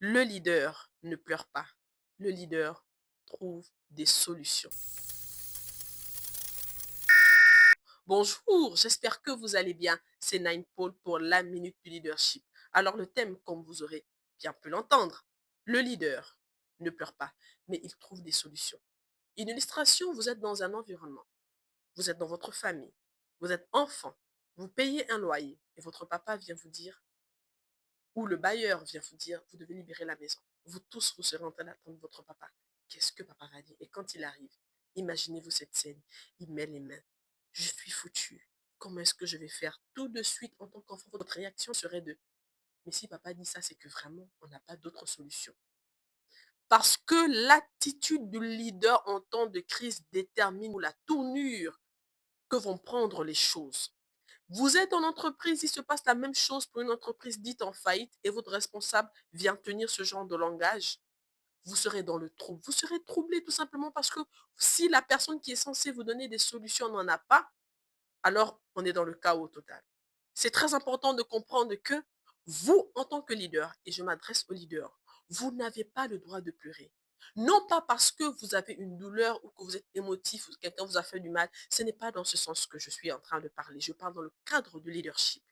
Le leader ne pleure pas. Le leader trouve des solutions. Bonjour, j'espère que vous allez bien. C'est Nine Paul pour la Minute du Leadership. Alors le thème, comme vous aurez bien pu l'entendre, le leader ne pleure pas, mais il trouve des solutions. Une illustration, vous êtes dans un environnement, vous êtes dans votre famille, vous êtes enfant, vous payez un loyer et votre papa vient vous dire, ou le bailleur vient vous dire, vous devez libérer la maison. Vous tous, vous serez en train d'attendre votre papa. Qu'est-ce que papa va dire? Et quand il arrive, imaginez-vous cette scène. Il met les mains. Je suis foutu. Comment est-ce que je vais faire? Tout de suite, en tant qu'enfant, votre réaction serait de, mais si papa dit ça, c'est que vraiment, on n'a pas d'autre solution. Parce que l'attitude du leader en temps de crise détermine la tournure que vont prendre les choses. Vous êtes en entreprise, il se passe la même chose pour une entreprise dite en faillite et votre responsable vient tenir ce genre de langage. Vous serez dans le trouble. Vous serez troublé tout simplement parce que si la personne qui est censée vous donner des solutions n'en a pas, alors on est dans le chaos total. C'est très important de comprendre que vous, en tant que leader, et je m'adresse au leader, vous n'avez pas le droit de pleurer. Non pas parce que vous avez une douleur ou que vous êtes émotif ou que quelqu'un vous a fait du mal. Ce n'est pas dans ce sens que je suis en train de parler. Je parle dans le cadre du leadership.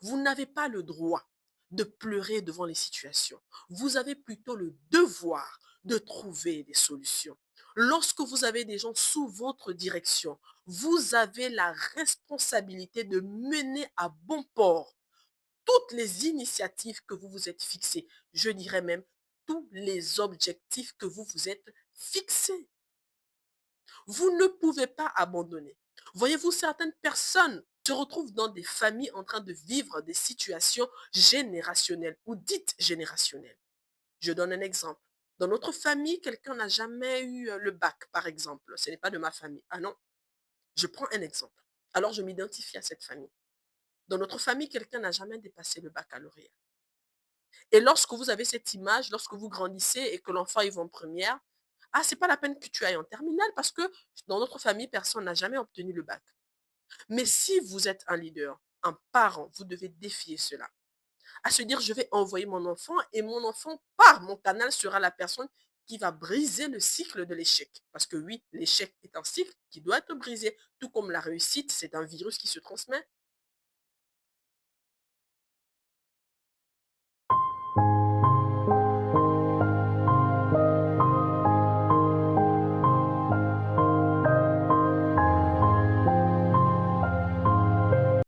Vous n'avez pas le droit de pleurer devant les situations. Vous avez plutôt le devoir de trouver des solutions. Lorsque vous avez des gens sous votre direction, vous avez la responsabilité de mener à bon port toutes les initiatives que vous vous êtes fixées. Je dirais même tous les objectifs que vous vous êtes fixés. Vous ne pouvez pas abandonner. Voyez-vous, certaines personnes se retrouvent dans des familles en train de vivre des situations générationnelles ou dites générationnelles. Je donne un exemple. Dans notre famille, quelqu'un n'a jamais eu le bac, par exemple. Ce n'est pas de ma famille. Ah non, je prends un exemple. Alors, je m'identifie à cette famille. Dans notre famille, quelqu'un n'a jamais dépassé le baccalauréat. Et lorsque vous avez cette image, lorsque vous grandissez et que l'enfant est en première, ah, c'est pas la peine que tu ailles en terminale parce que dans notre famille, personne n'a jamais obtenu le bac. Mais si vous êtes un leader, un parent, vous devez défier cela. À se dire, je vais envoyer mon enfant et mon enfant, par mon canal, sera la personne qui va briser le cycle de l'échec. Parce que oui, l'échec est un cycle qui doit être brisé, tout comme la réussite, c'est un virus qui se transmet.